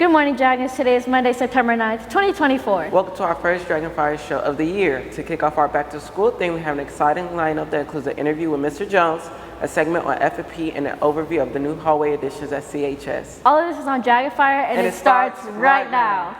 Good morning, Dragons. Today is Monday, September 9th, 2024. Welcome to our first DragonFire show of the year. To kick off our back to school thing, we have an exciting lineup that includes an interview with Mr. Jones, a segment on F&P, and an overview of the new hallway additions at CHS. All of this is on DragonFire, and it starts right now.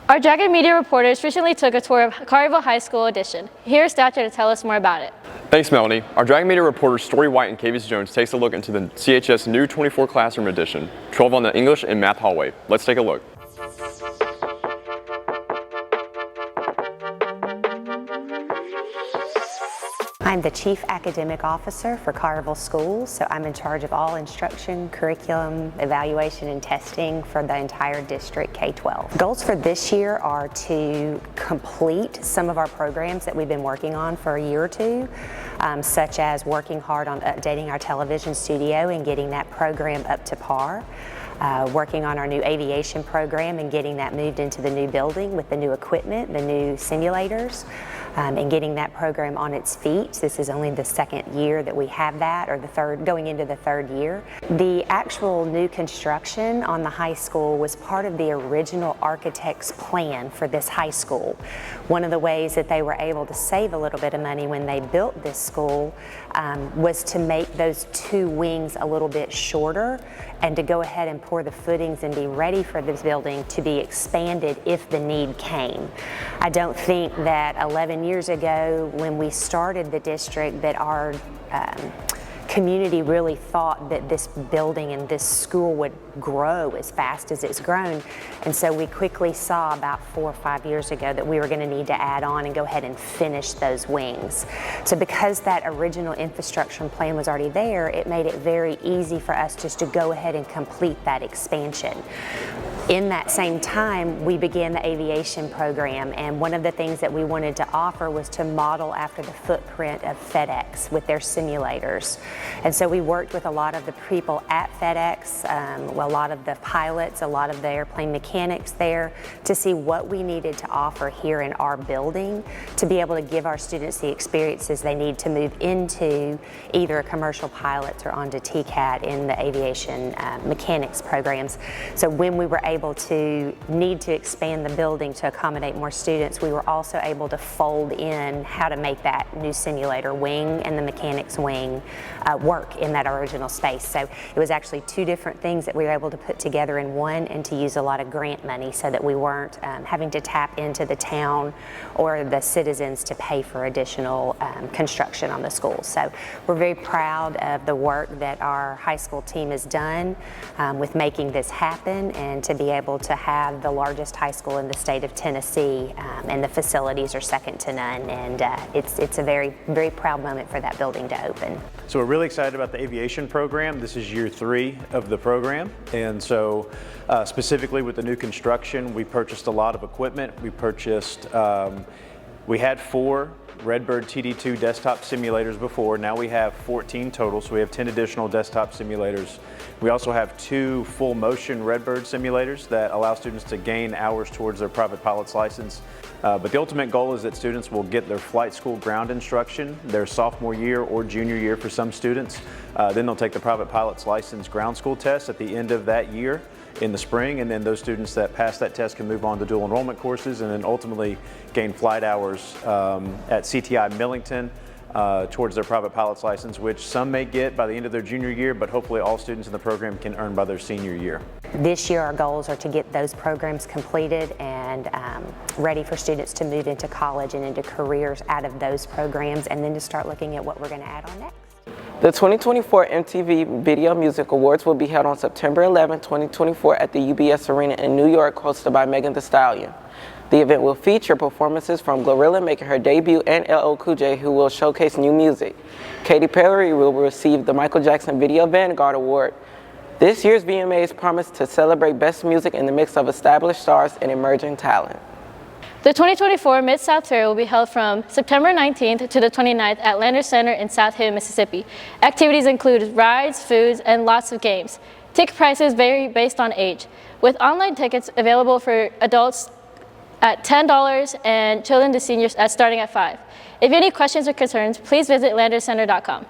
Our Dragon Media reporters recently took a tour of Carterville High School addition. Here's Thatcher to tell us more about it. Thanks, Melanie. Our Dragon Media reporters Story White and Kavis Jones takes a look into the CHS new 24 classroom addition, 12 on the English and Math hallway. Let's take a look. I'm the Chief Academic Officer for Carterville Schools, so I'm in charge of all instruction, curriculum, evaluation, and testing for the entire district K-12. Goals for this year are to complete some of our programs that we've been working on for a year or two, such as working hard on updating our television studio and getting that program up to par. Working on our new aviation program and getting that moved into the new building with the new equipment, the new simulators, and getting that program on its feet. This is only the second year that we have that, or the third, going into the third year. The actual new construction on the high school was part of the original architect's plan for this high school. One of the ways that they were able to save a little bit of money when they built this school was to make those two wings a little bit shorter and to go ahead and pour the footings and be ready for this building to be expanded if the need came. I don't think that 11 years ago when we started the district that our community really thought that this building and this school would grow as fast as it's grown, and so we quickly saw about 4 or 5 years ago that we were going to need to add on and go ahead and finish those wings. So because that original infrastructure plan was already there, it made it very easy for us just to go ahead and complete that expansion. In that same time, we began the aviation program, and one of the things that we wanted to offer was to model after the footprint of FedEx with their simulators. And so we worked with a lot of the people at FedEx, a lot of the pilots, a lot of the airplane mechanics there, to see what we needed to offer here in our building to be able to give our students the experiences they need to move into either a commercial pilot or onto TCAT in the aviation mechanics programs. So when we were able to need to expand the building to accommodate more students, we were also able to fold in how to make that new simulator wing and the mechanics wing work in that original space. So it was actually two different things that we were able to put together in one, and to use a lot of grant money so that we weren't having to tap into the town or the citizens to pay for additional construction on the schools. So we're very proud of the work that our high school team has done with making this happen, and to be able to have the largest high school in the state of Tennessee, and the facilities are second to none, and it's a very, very proud moment for that building to open. So we're really excited about the aviation program. This is year 3 of the program, and so specifically with the new construction, we purchased a lot of equipment. We had 4 Redbird TD2 desktop simulators before. Now we have 14 total, so we have 10 additional desktop simulators. We also have 2 full motion Redbird simulators that allow students to gain hours towards their private pilot's license. But the ultimate goal is that students will get their flight school ground instruction their sophomore year or junior year for some students. Then they'll take the private pilot's license ground school test at the end of that year in the spring, and then those students that pass that test can move on to dual enrollment courses and then ultimately gain flight hours at CTI Millington towards their private pilot's license, which some may get by the end of their junior year, but hopefully all students in the program can earn by their senior year. This year our goals are to get those programs completed and ready for students to move into college and into careers out of those programs, and then to start looking at what we're going to add on next. The 2024 MTV Video Music Awards will be held on September 11, 2024 at the UBS Arena in New York, hosted by Megan Thee Stallion. The event will feature performances from Glorilla making her debut and LL Cool J, who will showcase new music. Katy Perry will receive the Michael Jackson Video Vanguard Award. This year's VMAs promise to celebrate best music in the mix of established stars and emerging talent. The 2024 Mid-South Fair will be held from September 19th to the 29th at Landers Center in South Haven, Mississippi. Activities include rides, foods, and lots of games. Ticket prices vary based on age, with online tickets available for adults at $10 and children to seniors starting at $5. If you have any questions or concerns, please visit landerscenter.com.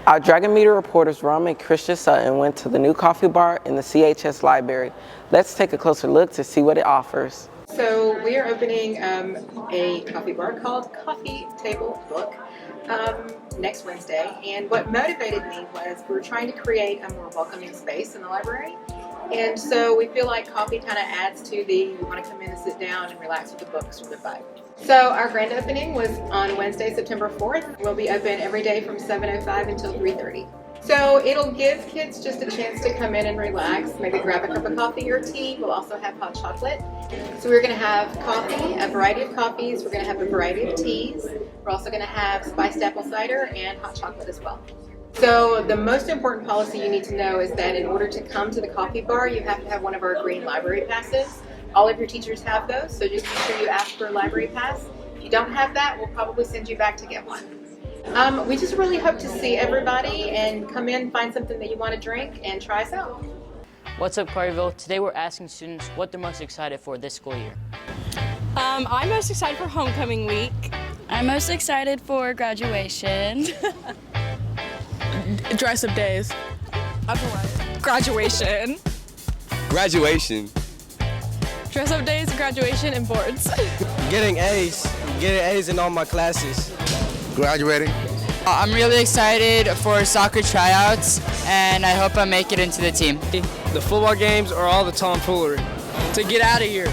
Our Dragon Media reporters Ram and Christian Sutton went to the new coffee bar in the CHS library. Let's take a closer look to see what it offers. So we are opening a coffee bar called Coffee Table Book next Wednesday. And what motivated me was we were trying to create a more welcoming space in the library. And so we feel like coffee kind of adds to you want to come in and sit down and relax with the books sort of vibe. So our grand opening was on Wednesday, September 4th. We'll be open every day from 7:05 until 3:30. So it'll give kids just a chance to come in and relax, maybe grab a cup of coffee or tea. We'll also have hot chocolate. So we're going to have coffee, a variety of coffees. We're going to have a variety of teas. We're also going to have spiced apple cider and hot chocolate as well. So the most important policy you need to know is that in order to come to the coffee bar, you have to have one of our green library passes. All of your teachers have those, so just make sure you ask for a library pass. If you don't have that, we'll probably send you back to get one. We just really hope to see everybody and come in, find something that you want to drink, and try us out. What's up, Carterville? Today we're asking students what they're most excited for this school year. I'm most excited for homecoming week. I'm most excited for graduation. Dress-up days. Graduation. Graduation. Dress-up days, graduation, and boards. Getting A's in all my classes. Graduating. I'm really excited for soccer tryouts, and I hope I make it into the team. The football games or all the tomfoolery. To get out of here.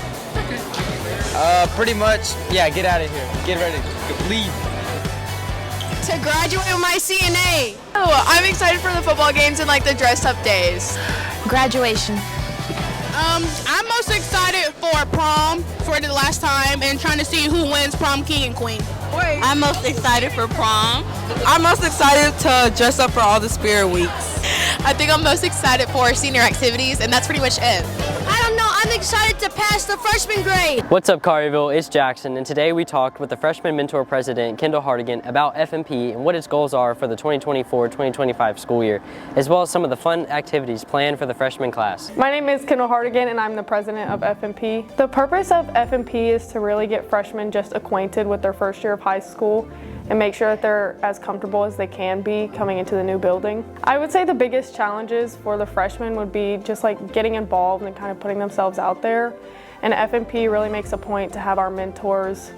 Pretty much, yeah, get out of here. Get ready, leave. To graduate with my CNA. Oh, I'm excited for the football games and like the dress-up days. Graduation. I'm most excited for prom for the last time and trying to see who wins prom king and queen. I'm most excited for prom. I'm most excited to dress up for all the spirit weeks. I think I'm most excited for senior activities, and that's pretty much it. I don't know, I'm excited to pass the freshman grade. What's up, Carterville? It's Jackson, and today we talked with the freshman mentor president, Kendall Hardigan, about FMP and what its goals are for the 2024-2025 school year, as well as some of the fun activities planned for the freshman class. My name is Kendall Hardigan, and I'm the president of FMP. The purpose of FMP is to really get freshmen just acquainted with their first year of high school and make sure that they're as comfortable as they can be coming into the new building. I would say the biggest challenges for the freshmen would be just like getting involved and kind of putting themselves out there. And FMP really makes a point to have our mentors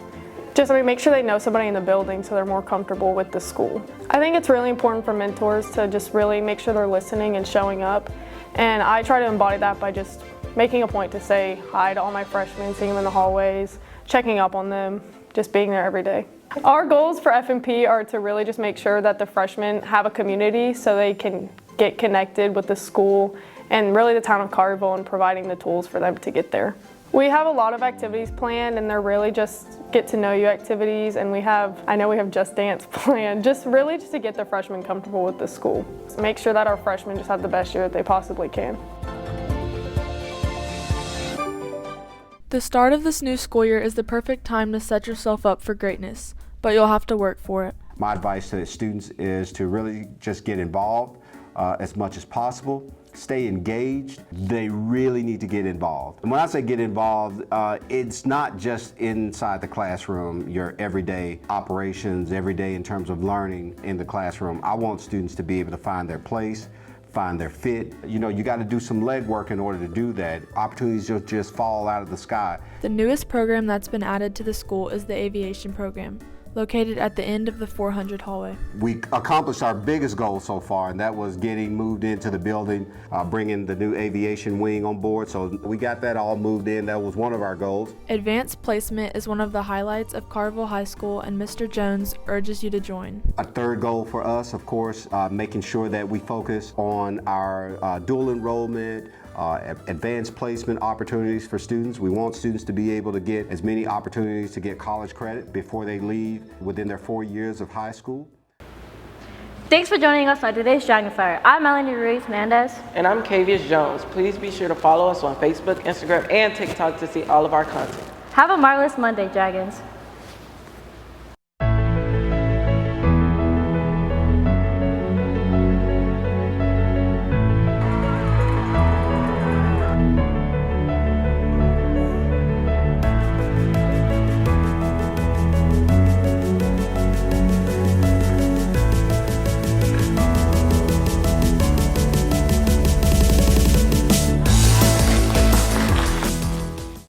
make sure they know somebody in the building so they're more comfortable with the school. I think it's really important for mentors to just really make sure they're listening and showing up. And I try to embody that by just making a point to say hi to all my freshmen, seeing them in the hallways, checking up on them, just being there every day. Our goals for FMP are to really just make sure that the freshmen have a community so they can get connected with the school and really the town of Carterville and providing the tools for them to get there. We have a lot of activities planned, and they're really just get to know you activities, and I know we have Just Dance planned, just to get the freshmen comfortable with the school. So make sure that our freshmen just have the best year that they possibly can. The start of this new school year is the perfect time to set yourself up for greatness, but you'll have to work for it. My advice to the students is to really just get involved as much as possible. Stay engaged. They really need to get involved. And when I say get involved, it's not just inside the classroom, your everyday operations, every day in terms of learning in the classroom. I want students to be able to find their place, find their fit. You know, you got to do some legwork in order to do that. Opportunities don't just fall out of the sky. The newest program that's been added to the school is the aviation program, located at the end of the 400 hallway. We accomplished our biggest goal so far, and that was getting moved into the building, bringing the new aviation wing on board. So we got that all moved in. That was one of our goals. Advanced placement is one of the highlights of Carterville High School, and Mr. Jones urges you to join. A third goal for us, of course, making sure that we focus on our dual enrollment, advanced placement opportunities for students. We want students to be able to get as many opportunities to get college credit before they leave within their 4 years of high school. Thanks for joining us on today's DragonFire. I'm Melanie Ruiz Mendez. And I'm Kavius Jones. Please be sure to follow us on Facebook, Instagram, and TikTok to see all of our content. Have a marvelous Monday, Dragons.